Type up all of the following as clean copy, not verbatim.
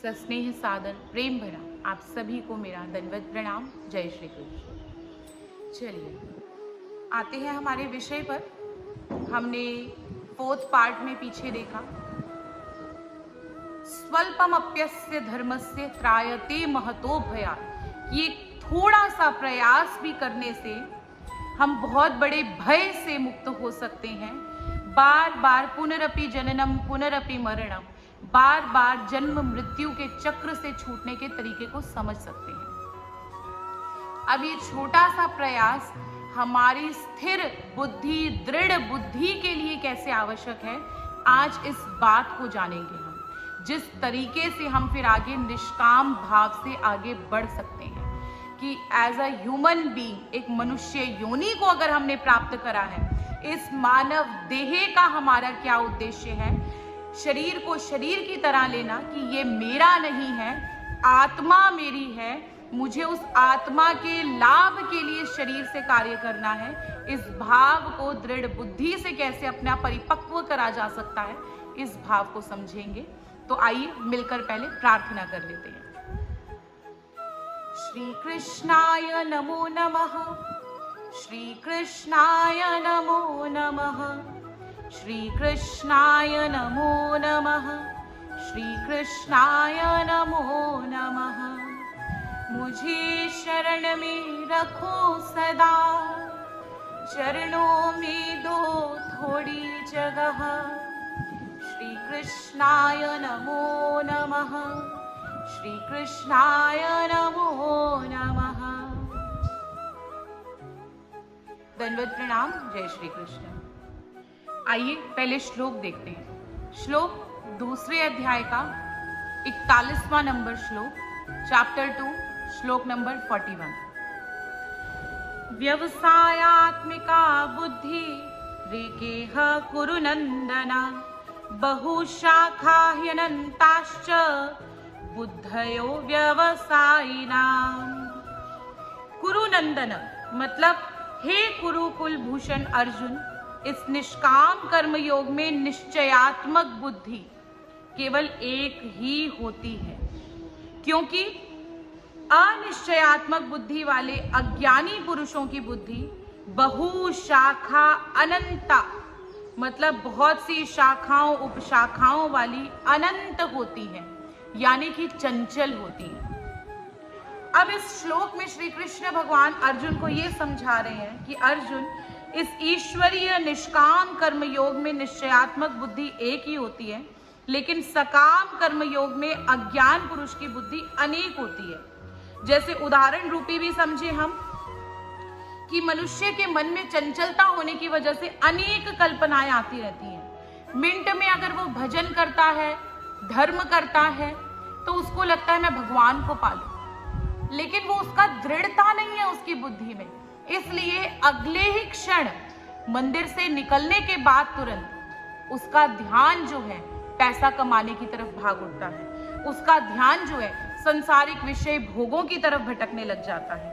सस्नेह सादर प्रेम भरा आप सभी को मेरा दंडवत प्रणाम। जय श्री कृष्ण। चलिए आते हैं हमारे विषय पर। हमने 4th पार्ट में पीछे देखा स्वल्पमप्यस्य धर्मस्य त्रायते महतो भयात्। ये थोड़ा सा प्रयास भी करने से हम बहुत बड़े भय से मुक्त हो सकते हैं। बार बार पुनरपि जननम पुनरपि मरणम, बार बार जन्म मृत्यु के चक्र से छूटने के तरीके को समझ सकते हैं। अब ये छोटा सा प्रयास हमारी स्थिर बुद्धि, दृढ़ बुद्धि के लिए कैसे आवश्यक है, आज इस बात को जानेंगे हम। जिस तरीके से हम फिर आगे निष्काम भाव से आगे बढ़ सकते हैं कि एज अ ह्यूमन बीइंग, एक मनुष्य योनि को अगर हमने प्राप्त करा है, इस मानव देह का हमारा क्या उद्देश्य है? शरीर को शरीर की तरह लेना कि ये मेरा नहीं है, आत्मा मेरी है, मुझे उस आत्मा के लाभ के लिए शरीर से कार्य करना है। इस भाव को दृढ़ बुद्धि से कैसे अपना परिपक्व करा जा सकता है, इस भाव को समझेंगे। तो आइए मिलकर पहले प्रार्थना कर लेते हैं। श्री कृष्णाय नमो नमः, श्री कृष्णाय नमो नमः, श्री कृष्णाय नमो नमः, श्री कृष्णाय नमो नमः। मुझे शरण में रखो सदा, चरणों में दो थोड़ी जगह। श्री कृष्णाय नमो नमः, श्री कृष्णाय नमो नमः। दंडवत प्रणाम। जय श्री कृष्ण। आइए पहले श्लोक देखते हैं। श्लोक 2 अध्याय का 41वां नंबर श्लोक, चैप्टर 2, श्लोक नंबर 41। व्यवसायात्मिका बुद्धि रेकेह कुरु नंदना, बहुशाखा ह्यनन्ताश्च बुद्धयो व्यवसायिनाम्। कुरु नंदन मतलब हे कुरुकुल भूषण अर्जुन, इस निष्काम कर्म योग में निश्चयात्मक बुद्धि केवल एक ही होती है, क्योंकि अनिश्चयात्मक बुद्धि वाले अज्ञानी पुरुषों की बुद्धि बहुशाखा अनंता मतलब बहुत सी शाखाओं उपशाखाओं वाली अनंत होती है, यानी कि चंचल होती है। अब इस श्लोक में श्री कृष्ण भगवान अर्जुन को यह समझा रहे हैं कि अर्जुन, इस ईश्वरीय निष्काम कर्म योग में निश्चयात्मक बुद्धि एक ही होती है, लेकिन सकाम कर्म योग में अज्ञान पुरुष की बुद्धि अनेक होती है। जैसे उदाहरण रूपी भी समझे हम कि मनुष्य के मन में चंचलता होने की वजह से अनेक कल्पनाएं आती रहती हैं। मिनट में अगर वो भजन करता है, धर्म करता है, तो उसको लगता है मैं भगवान को पालूं, लेकिन वो उसका दृढ़ता नहीं है उसकी बुद्धि में। इसलिए अगले ही क्षण मंदिर से निकलने के बाद तुरंत उसका ध्यान जो है पैसा कमाने की तरफ भाग उठता है, उसका ध्यान जो है संसारिक विषय भोगों की तरफ भटकने लग जाता है,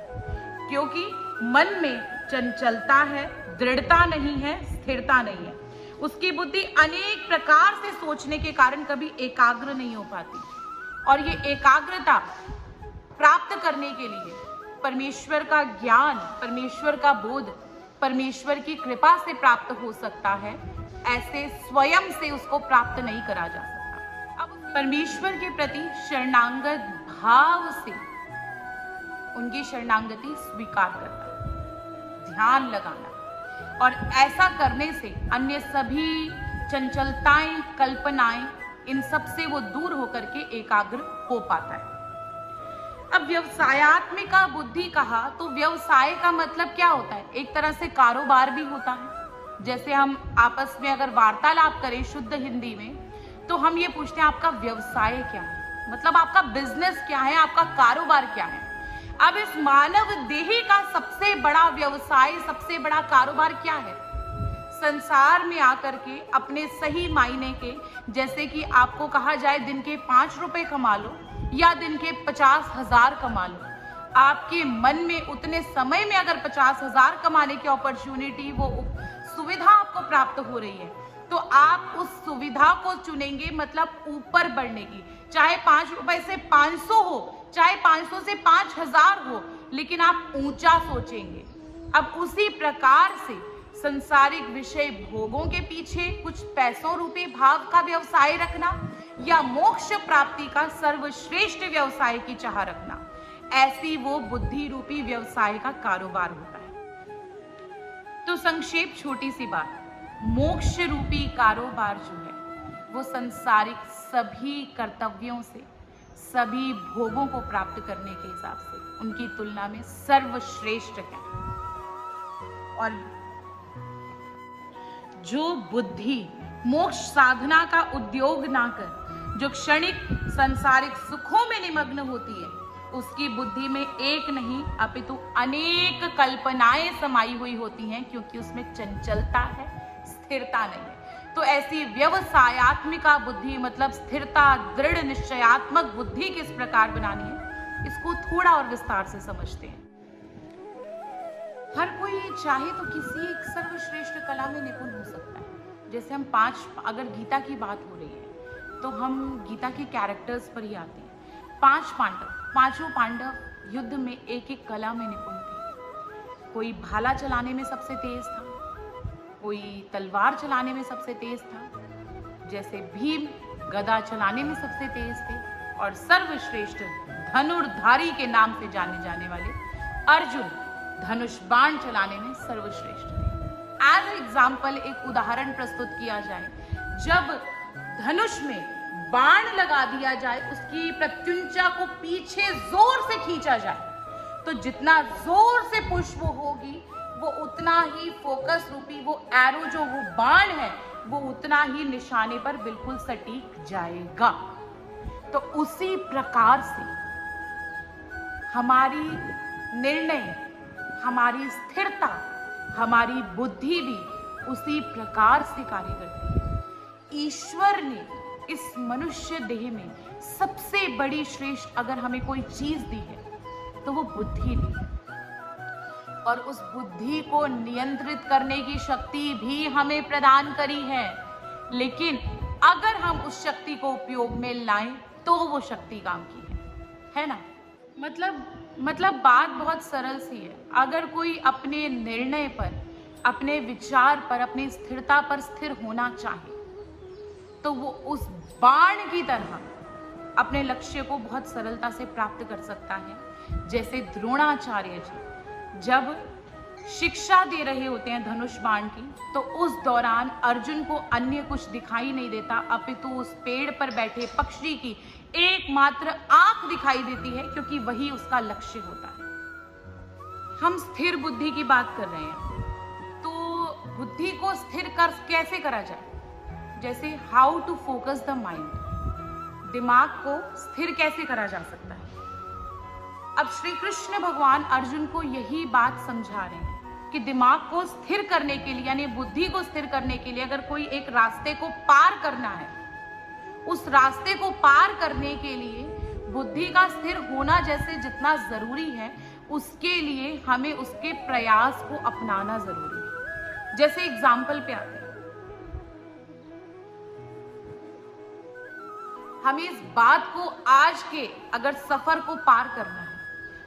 क्योंकि मन में चंचलता है, दृढ़ता नहीं है, स्थिरता नहीं है। उसकी बुद्धि अनेक प्रकार से सोचने के कारण कभी एकाग्र नहीं हो पाती। और ये एकाग्रता प्राप्त करने के लिए परमेश्वर का ज्ञान, परमेश्वर का बोध, परमेश्वर की कृपा से प्राप्त हो सकता है, ऐसे स्वयं से उसको प्राप्त नहीं करा जा सकता। अब परमेश्वर के प्रति शरणागत भाव से उनकी शरणागति स्वीकार करना, ध्यान लगाना, और ऐसा करने से अन्य सभी चंचलताएं, कल्पनाएं, इन सब से वो दूर होकर के एकाग्र हो पाता है। अब व्यवसायात्मिका बुद्धि कहा तो व्यवसाय का मतलब क्या होता है? एक तरह से कारोबार भी होता है। जैसे हम आपस में अगर वार्तालाप करें शुद्ध हिंदी में, तो हम ये पूछते हैं आपका व्यवसाय क्या है, मतलब आपका बिजनेस क्या है, आपका कारोबार क्या है। अब इस मानव देह का सबसे बड़ा व्यवसाय, सबसे बड़ा कारोबार क्या है? संसार में आकर के अपने सही मायने के, जैसे कि आपको कहा जाए दिन के 5 रुपए कमा लो या दिन के 50,000 कमा लो, आपके मन में उतने समय में अगर 50,000 कमाने की अपॉर्चुनिटी, वो सुविधा आपको प्राप्त हो रही है, तो आप उस सुविधा को चुनेंगे, मतलब ऊपर बढ़ने की। चाहे 5 रुपए से 500 हो, चाहे 500 से 5000 हो, लेकिन आप ऊंचा सोचेंगे। अब उसी प्रकार से संसारिक विषय भोगों के पीछे कुछ पैसों रूपी भाव का व्यवसाय रखना या मोक्ष प्राप्ति का सर्वश्रेष्ठ व्यवसाय की चाह रखना, ऐसी वो बुद्धि रूपी व्यवसाय का कारोबार होता है। तो संक्षेप छोटी सी बात, मोक्ष रूपी कारोबार जो है वो संसारिक सभी कर्तव्यों से, सभी भोगों को प्राप्त करने के हिसाब से उनकी तुलना में सर्वश्रेष्ठ है। और जो बुद्धि मोक्ष साधना का उद्योग ना कर जो क्षणिक संसारिक सुखों में निमग्न होती है, उसकी बुद्धि में एक नहीं अपितु अनेक कल्पनाएं समाई हुई होती हैं, क्योंकि उसमें चंचलता है, स्थिरता नहीं है। तो ऐसी व्यवसायत्मिका बुद्धि, मतलब स्थिरता, दृढ़ निश्चयात्मक बुद्धि किस प्रकार बनानी है, इसको थोड़ा और विस्तार से समझते हैं। हर कोई चाहे तो किसी एक सर्वश्रेष्ठ कला में निपुण हो सकता है। जैसे हम अगर गीता की बात हो रही है तो हम गीता के कैरेक्टर्स पर ही आते हैं। 5 पांडव, पांचों पांडव युद्ध में एक एक कला में निपुण थे। कोई भाला चलाने में सबसे तेज था, कोई तलवार चलाने में सबसे तेज था, जैसे भीम गदा चलाने में सबसे तेज थे, और सर्वश्रेष्ठ धनुर्धारी के नाम से जाने जाने वाले अर्जुन धनुष बाण चलाने में सर्वश्रेष्ठ थे। एज एग्जाम्पल एक उदाहरण प्रस्तुत किया जाए, जब धनुष में बाण लगा दिया जाए, उसकी प्रत्युंचा को पीछे जोर से खींचा जाए, तो जितना जोर से पुष्प होगी वो उतना ही फोकस रूपी वो एरो जो वो बाण है वो उतना ही निशाने पर बिल्कुल सटीक जाएगा। तो उसी प्रकार से हमारी निर्णय, हमारी स्थिरता, हमारी बुद्धि भी उसी प्रकार से कार्य करती है। ईश्वर ने इस मनुष्य देह में सबसे बड़ी श्रेष्ठ अगर हमें कोई चीज दी है तो वो बुद्धि दी है, और उस बुद्धि को नियंत्रित करने की शक्ति भी हमें प्रदान करी है। लेकिन अगर हम उस शक्ति को उपयोग में लाएं तो वो शक्ति काम की है ना। मतलब बात बहुत सरल सी है। अगर कोई अपने निर्णय पर, अपने विचार पर, अपनी स्थिरता पर स्थिर होना चाहे तो वो उस बाण की तरह अपने लक्ष्य को बहुत सरलता से प्राप्त कर सकता है। जैसे द्रोणाचार्य जी जब शिक्षा दे रहे होते हैं धनुष बाण की, तो उस दौरान अर्जुन को अन्य कुछ दिखाई नहीं देता, अपितु उस पेड़ पर बैठे पक्षी की एकमात्र आंख दिखाई देती है, क्योंकि वही उसका लक्ष्य होता है। हम स्थिर बुद्धि की बात कर रहे हैं, तो बुद्धि को स्थिर कैसे करा जाए? जैसे how to focus the mind, दिमाग को स्थिर कैसे करा जा सकता है। अब श्री कृष्ण भगवान अर्जुन को यही बात समझा रहे हैं कि दिमाग को स्थिर करने के लिए, यानी बुद्धि को स्थिर करने के लिए, अगर कोई एक रास्ते को पार करना है, उस रास्ते को पार करने के लिए बुद्धि का स्थिर होना जैसे जितना जरूरी है, उसके लिए हमें उसके प्रयास को अपनाना जरूरी है। जैसे एग्जाम्पल पे आते हैं, हमें इस बात को आज के अगर सफर को पार करना है,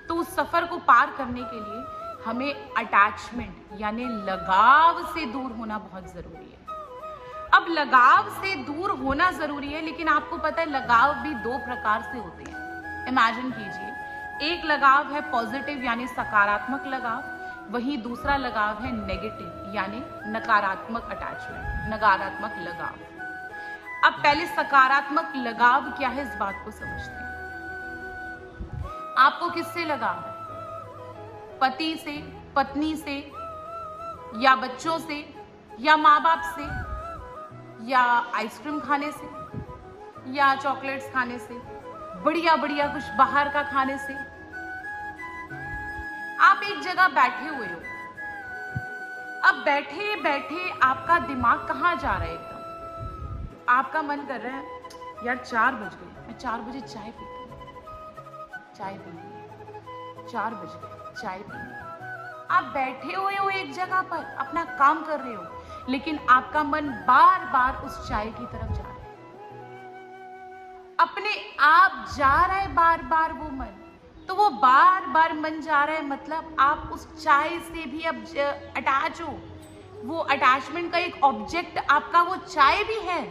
तो उस सफर को पार करने के लिए हमें अटैचमेंट यानी लगाव से दूर होना बहुत जरूरी है। अब लगाव से दूर होना जरूरी है, लेकिन आपको पता है लगाव भी 2 प्रकार से होते हैं। इमेजिन कीजिए, एक लगाव है पॉजिटिव यानी सकारात्मक लगाव, वहीं दूसरा लगाव है नेगेटिव यानी नकारात्मक अटैचमेंट, नकारात्मक लगाव। अब पहले सकारात्मक लगाव क्या है, इस बात को समझते हैं। आपको किससे लगाव है? पति से, पत्नी से, या बच्चों से, या माँ बाप से, या आइसक्रीम खाने से, या चॉकलेट्स खाने से, बढ़िया बढ़िया कुछ बाहर का खाने से। आप एक जगह बैठे हुए हो, अब बैठे बैठे आपका दिमाग कहाँ जा रहा है? एकदम आपका मन कर रहा है यार 4 बज गए, मैं 4 बजे चाय पीती हूँ, चाय पीनी, 4 बज गए चाय पीनी। आप बैठे हुए हो एक जगह पर, अपना काम कर रहे हो, लेकिन आपका मन बार बार उस चाय की तरफ जा रहा है, अपने आप जा रहा है बार बार वो मन। तो वो बार बार मन जा रहा है, मतलब आप उस चाय से भी अब अटैच हो। वो अटैचमेंट का एक ऑब्जेक्ट आपका वो चाय भी है।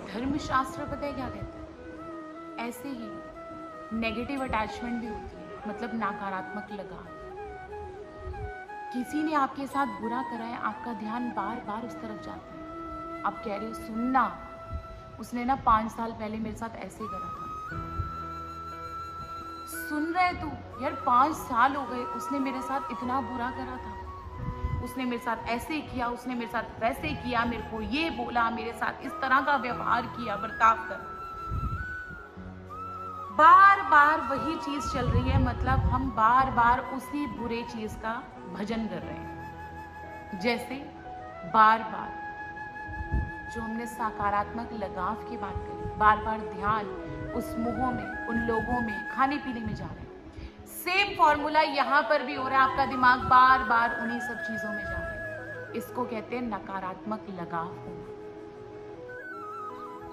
धर्मशास्त्र पता है क्या कहता है? ऐसे ही नेगेटिव अटैचमेंट भी होती है, मतलब नकारात्मक लगाव। किसी ने आपके साथ बुरा करा है, आपका ध्यान बार बार उस तरफ जाता है। आप कह रहे हो सुनना, उसने ना 5 साल पहले मेरे साथ ऐसे करा था। सुन रहे तू यार, 5 साल हो गए, उसने मेरे साथ इतना बुरा करा था, उसने मेरे साथ ऐसे किया, उसने मेरे साथ वैसे किया, मेरे को ये बोला, मेरे साथ इस तरह का व्यवहार किया, बर्ताव कर। बार बार वही चीज चल रही है, मतलब हम बार बार उसी बुरे चीज का भजन कर रहे हैं। जैसे बार बार जो हमने सकारात्मक लगाव की बात करी, बार बार ध्यान उस मोह में, उन लोगों में, खाने पीने में जा रहे हैं। सेम फॉर्मूला यहाँ पर भी हो रहा है, आपका दिमाग बार बार उन्हीं सब चीजों में जा रहा है। इसको कहते हैं नकारात्मक लगाव होना।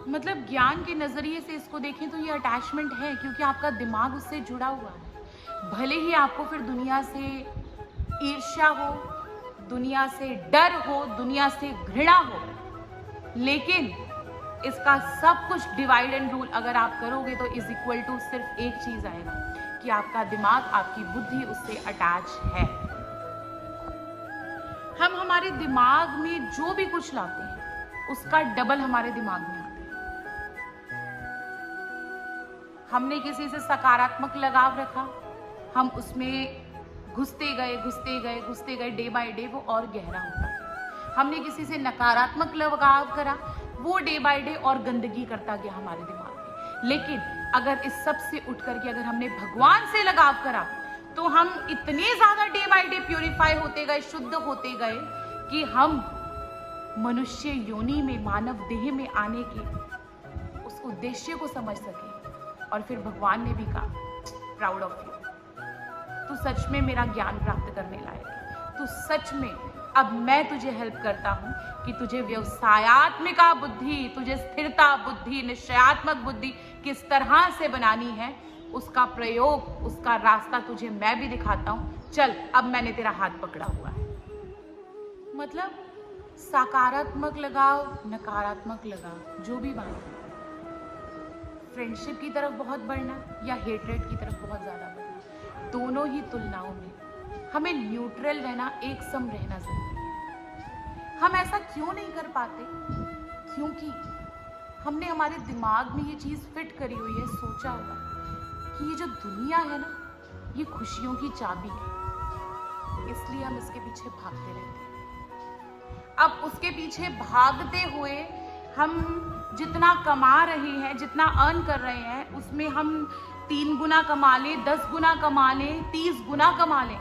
मतलब ज्ञान के नजरिए से इसको देखें तो ये अटैचमेंट है, क्योंकि आपका दिमाग उससे जुड़ा हुआ है। भले ही आपको फिर दुनिया से ईर्ष्या हो, दुनिया से डर हो, दुनिया से घृणा हो, लेकिन इसका सब कुछ डिवाइड एंड रूल अगर आप करोगे तो इज इक्वल टू सिर्फ एक चीज आएगा कि आपका दिमाग, आपकी बुद्धि उससे अटैच है। हम हमारे दिमाग में जो भी कुछ लाते हैं उसका डबल हमारे दिमाग में आता है। हमने किसी से सकारात्मक लगाव रखा, हम उसमें घुसते गए, डे बाय डे वो और गहरा होता गया। हमने किसी से नकारात्मक लगाव करा, वो डे बाय डे और गंदगी करता गया हमारे दिमाग में। लेकिन अगर इस सब से उठ करके अगर हमने भगवान से लगाव करा तो हम इतने ज्यादा डे बाय डे प्यूरिफाई होते गए, शुद्ध होते गए कि हम मनुष्य योनि में, मानव देह में आने के उस उद्देश्य को समझ सके। और फिर भगवान ने भी कहा प्राउड ऑफ यू, तू सच में मेरा ज्ञान प्राप्त करने लायक है, तू सच में, अब मैं तुझे हेल्प करता हूं कि तुझे व्यवसायत्मिका बुद्धि, तुझे स्थिरता बुद्धि, निश्चयात्मक बुद्धि किस तरह से बनानी है, उसका प्रयोग, उसका रास्ता तुझे मैं भी दिखाता हूं। चल, अब मैंने तेरा हाथ पकड़ा हुआ है। मतलब सकारात्मक लगाव, नकारात्मक लगाव, जो भी बात, फ्रेंडशिप की तरफ बहुत बढ़ना या हेट्रेड की तरफ बहुत ज्यादा बढ़ना, दोनों ही तुलनाओं में हमें न्यूट्रल रहना, एक सम रहना जरूरी है। हम ऐसा क्यों नहीं कर पाते? क्योंकि हमने हमारे दिमाग में ये चीज फिट करी हुई है, सोचा हुआ कि ये जो दुनिया है ना, ये खुशियों की चाबी है, इसलिए हम इसके पीछे भागते रहते हैं। अब उसके पीछे भागते हुए हम जितना कमा रहे हैं, जितना अर्न कर रहे हैं, उसमें हम 3 गुना कमा लें, 10 गुना कमा लें, 30 गुना कमा लें।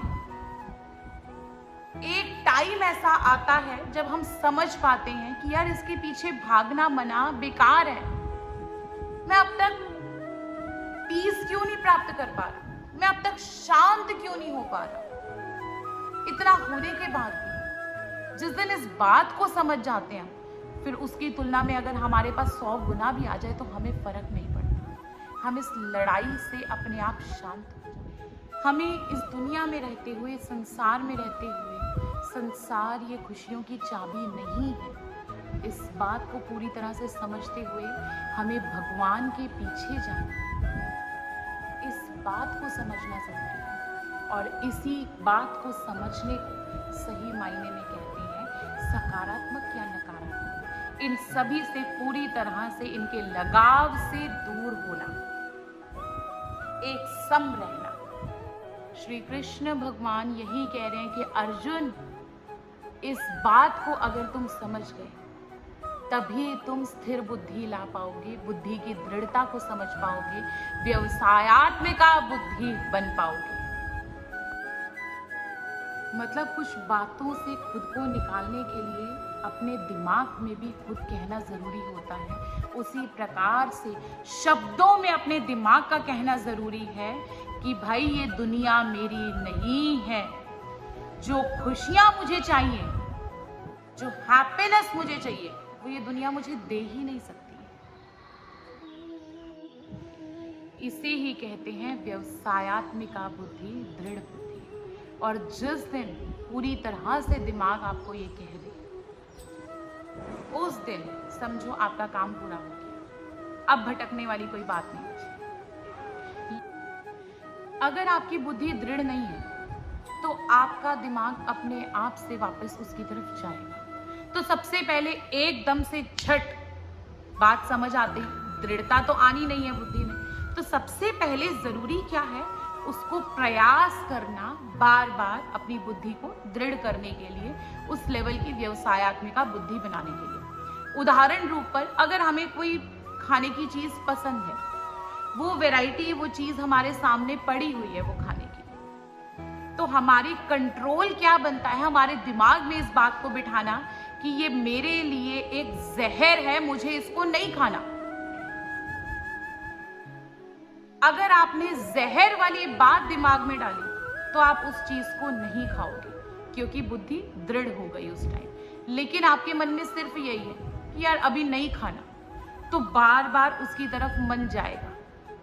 एक टाइम ऐसा आता है जब हम समझ पाते हैं कि यार इसके पीछे भागना मना बेकार है। मैं अब तक पीस क्यों नहीं प्राप्त कर पा रहा? मैं अब तक शांत क्यों नहीं हो पा रहा? इतना होने के बाद भी जिस दिन इस बात को समझ जाते हैं, फिर उसकी तुलना में अगर हमारे पास 100 गुना भी आ जाए तो हमें फर्क नहीं पड़ता। हम इस लड़ाई से अपने आप शांत हो जाए। हमें इस दुनिया में रहते हुए, संसार में रहते हुए, संसार ये खुशियों की चाबी नहीं है। इस बात को पूरी तरह से समझते हुए हमें भगवान के पीछे जाना, इस बात को समझना जरूरी है। और इसी बात को समझने को सही मायने में कहते हैं सकारात्मक या नकारात्मक। इन सभी से पूरी तरह से, इनके लगाव से दूर होना, एक सम रहना। श्री कृष्ण भगवान यही कह रहे हैं कि अर्जुन, इस बात को अगर तुम समझ गए तभी तुम स्थिर बुद्धि ला पाओगे, बुद्धि की दृढ़ता को समझ पाओगे, व्यवसायत्मिका बुद्धि बन पाओगे। मतलब कुछ बातों से खुद को निकालने के लिए अपने दिमाग में भी खुद कहना जरूरी होता है। उसी प्रकार से शब्दों में अपने दिमाग का कहना जरूरी है कि भाई ये दुनिया मेरी नहीं है, जो खुशियां मुझे चाहिए, जो हैप्पीनेस मुझे चाहिए, वो ये दुनिया मुझे दे ही नहीं सकती। इसे ही कहते हैं व्यवसायत्मिका बुद्धि, दृढ़ बुद्धि। और जिस दिन पूरी तरह से दिमाग आपको ये कह दे, उस दिन समझो आपका काम पूरा हो गया। अब भटकने वाली कोई बात नहीं बची। अगर आपकी बुद्धि दृढ़ नहीं है तो आपका दिमाग अपने आप से वापस उसकी तरफ जाएगा। तो सबसे पहले एकदम से झट बात समझ आती, दृढ़ता तो आनी नहीं है बुद्धि में, तो सबसे पहले जरूरी क्या है, उसको प्रयास करना, बार बार अपनी बुद्धि को दृढ़ करने के लिए, उस लेवल की व्यवसायत्मिका बुद्धि बनाने के लिए। उदाहरण रूप पर अगर हमें कोई खाने की चीज पसंद है, वो वैरायटी, वो चीज हमारे सामने पड़ी हुई है वो खाने की, तो हमारी कंट्रोल क्या बनता है, हमारे दिमाग में इस बात को बिठाना कि ये मेरे लिए एक जहर है, मुझे इसको नहीं खाना। अगर आपने जहर वाली बात दिमाग में डाली तो आप उस चीज को नहीं खाओगे, क्योंकि बुद्धि दृढ़ हो गई उस टाइम। लेकिन आपके मन में सिर्फ यही है कि यार अभी नहीं खाना, तो बार बार उसकी तरफ मन जाएगा।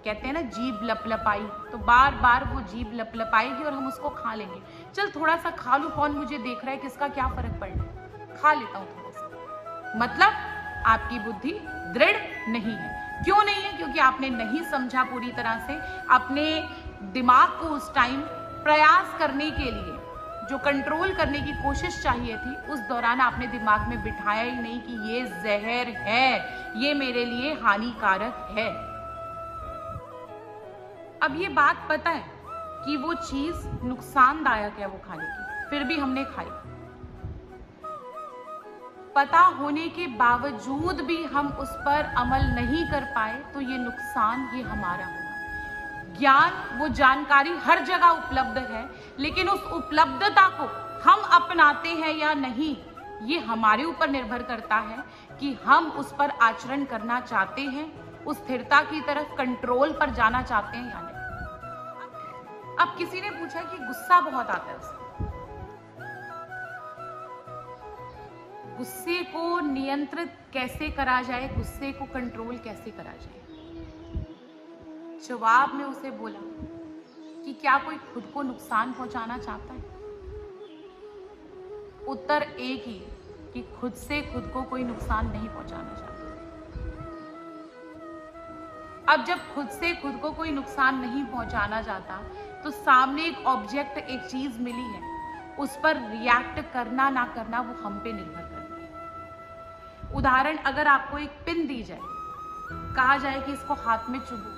कहते हैं ना जीभ लपलपाई, तो बार बार वो जीभ लपलपाएगी और हम उसको खा लेंगे। चल थोड़ा सा खा लूं, कौन मुझे देख रहा है, किसका क्या फर्क पड़ रहा है, खा लेता हूं थोड़ा सा। मतलब आपकी बुद्धि दृढ़ नहीं है। क्यों नहीं है? क्योंकि आपने नहीं समझा पूरी तरह से अपने दिमाग को। उस टाइम प्रयास करने के लिए, जो कंट्रोल करने की कोशिश चाहिए थी, उस दौरान आपने दिमाग में बिठाया ही नहीं कि ये जहर है, ये मेरे लिए हानिकारक है। अब ये बात पता है कि वो चीज नुकसानदायक है वो खाने की, फिर भी हमने खाई। पता होने के बावजूद भी हम उस पर अमल नहीं कर पाए, तो ये नुकसान ये हमारा होगा। ज्ञान, वो जानकारी हर जगह उपलब्ध है, लेकिन उस उपलब्धता को हम अपनाते हैं या नहीं, ये हमारे ऊपर निर्भर करता है कि हम उस पर आचरण करना चाहते हैं, उस स्थिरता की तरफ, कंट्रोल पर जाना चाहते हैं या नहीं। अब किसी ने पूछा कि गुस्सा बहुत आता है उसे, गुस्से को नियंत्रित कैसे करा जाए, गुस्से को कंट्रोल कैसे करा जाए। जवाब में उसे बोला कि क्या कोई खुद को नुकसान पहुंचाना चाहता है? उत्तर एक ही कि खुद से खुद को कोई नुकसान नहीं पहुंचाना चाहता। अब जब खुद से खुद को कोई नुकसान नहीं पहुंचाना चाहता, तो सामने एक ऑब्जेक्ट, एक चीज मिली है, उस पर रिएक्ट करना ना करना वो हम पे निर्भर करता है। उदाहरण, अगर आपको एक पिन दी जाए, कहा जाए कि इसको हाथ में चुभो,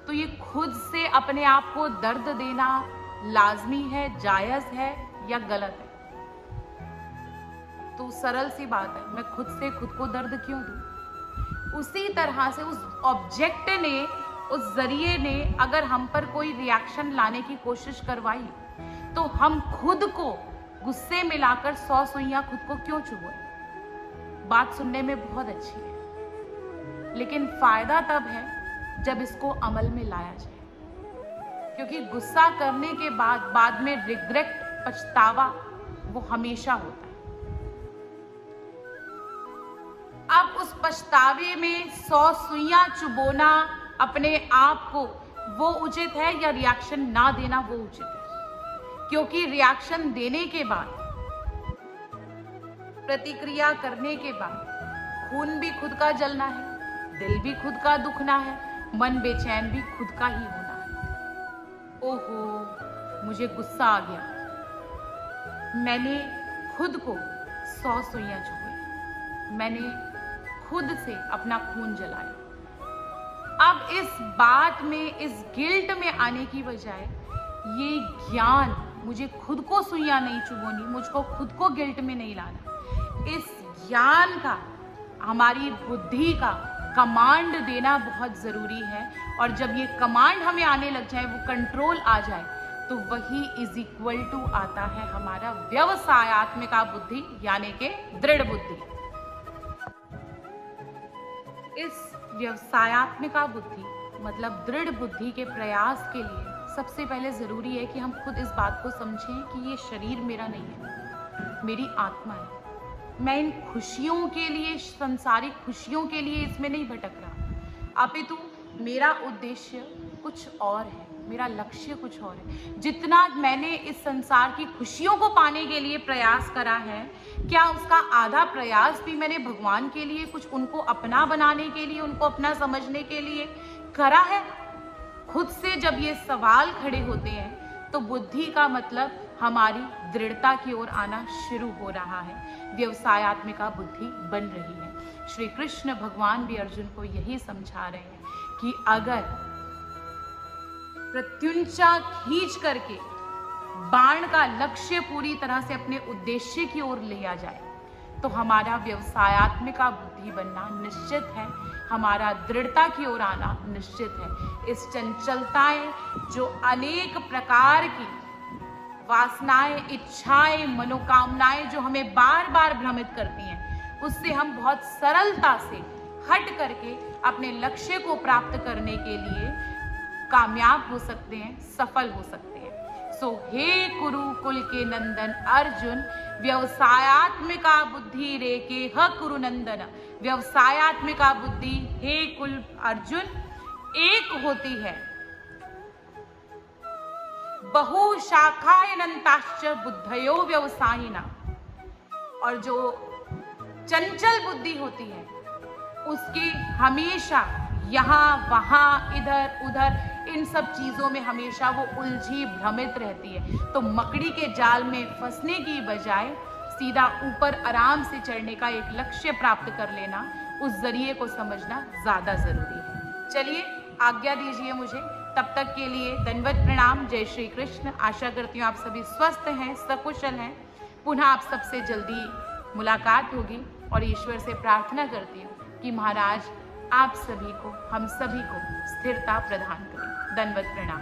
तो ये खुद से अपने आप को दर्द देना लाजमी है, जायज है या गलत है? तो सरल सी बात है, मैं खुद से खुद को दर्द क्यों दूं? उसी तरह से उस ऑब्जेक्ट ने, उस जरिए ने अगर हम पर कोई रिएक्शन लाने की कोशिश करवाई, तो हम खुद को गुस्से में लाकर 100 सुइयां खुद को क्यों चुभोए? बात सुनने में बहुत अच्छी है, लेकिन फायदा तब है जब इसको अमल में लाया जाए, क्योंकि गुस्सा करने के बाद में रिग्रेट, पछतावा, वो हमेशा होता है। अब उस पछतावे में 100 सुइयां चुभोना अपने आप को, वो उचित है या रिएक्शन ना देना वो उचित है? क्योंकि रिएक्शन देने के बाद, प्रतिक्रिया करने के बाद, खून भी खुद का जलना है, दिल भी खुद का दुखना है, मन बेचैन भी खुद का ही होना है। ओहो, मुझे गुस्सा आ गया, मैंने खुद को 100 सुइयां चुभाई, मैंने खुद से अपना खून जलाया। अब इस बात में, इस गिल्ट में आने की बजाय, ये ज्ञान, मुझे खुद को सुइयां नहीं चुभोनी, मुझको खुद को गिल्ट में नहीं लाना, इस ज्ञान का, हमारी बुद्धि का कमांड देना बहुत जरूरी है। और जब ये कमांड हमें आने लग जाए, वो कंट्रोल आ जाए, तो वही इज इक्वल टू आता है हमारा व्यवसायत्मिका बुद्धि, यानी कि दृढ़ बुद्धि। इस व्यवसायत्मिका बुद्धि मतलब दृढ़ बुद्धि के प्रयास के लिए सबसे पहले ज़रूरी है कि हम खुद इस बात को समझें कि ये शरीर मेरा नहीं है, मेरी आत्मा है। मैं इन खुशियों के लिए, संसारिक खुशियों के लिए इसमें नहीं भटक रहा, अपितु मेरा उद्देश्य कुछ और है, मेरा लक्ष्य कुछ और है। जितना मैंने इस संसार की खुशियों को पाने के लिए प्रयास करा है, क्या उसका आधा प्रयास भी मैंने भगवान के लिए, कुछ उनको अपना बनाने के लिए, उनको अपना समझने के लिए करा है? खुद से जब ये सवाल खड़े होते हैं तो बुद्धि का मतलब हमारी दृढ़ता की ओर आना शुरू हो रहा है, व्यवसायत्मिका बुद्धि बन रही है। श्री कृष्ण भगवान भी अर्जुन को यही समझा रहे हैं कि अगर प्रत्युंचा खींच करके बाण का लक्ष्य पूरी तरह से अपने उद्देश्य की ओर लिया जाए तो हमारा व्यवसायत्मिका बुद्धि बनना निश्चित है, हमारा दृढ़ता की ओर आना निश्चित है। इस चंचलताएं, जो अनेक प्रकार की वासनाएं, इच्छाएं, मनोकामनाएं जो हमें बार बार भ्रमित करती हैं, उससे हम बहुत सरलता से हट करके अपने लक्ष्य को प्राप्त करने के लिए कामयाब हो सकते हैं, सफल हो सकते हैं। सो हे कुरुकुल के नंदन अर्जुन, व्यवसायत्मिका बुद्धि रे के ह कुरु नंदन। व्यवसायत्मिका बुद्धि हे कुल अर्जुन एक होती है, बहु शाखायनन्ताश्च बुद्धयो व्यवसायिना। और जो चंचल बुद्धि होती है उसकी हमेशा यहाँ वहाँ इधर उधर इन सब चीजों में हमेशा वो उलझी भ्रमित रहती है। तो मकड़ी के जाल में फंसने की बजाय सीधा ऊपर आराम से चढ़ने का एक लक्ष्य प्राप्त कर लेना, उस जरिए को समझना ज्यादा जरूरी है। चलिए आज्ञा दीजिए मुझे, तब तक के लिए दंडवत प्रणाम। जय श्री कृष्ण। आशा करती हूँ आप सभी स्वस्थ हैं, सकुशल हैं। पुनः आप सबसे जल्दी मुलाकात होगी और ईश्वर से प्रार्थना करती हूँ कि महाराज आप सभी को, हम सभी को स्थिरता प्रदान करें। दंडवत प्रणाम।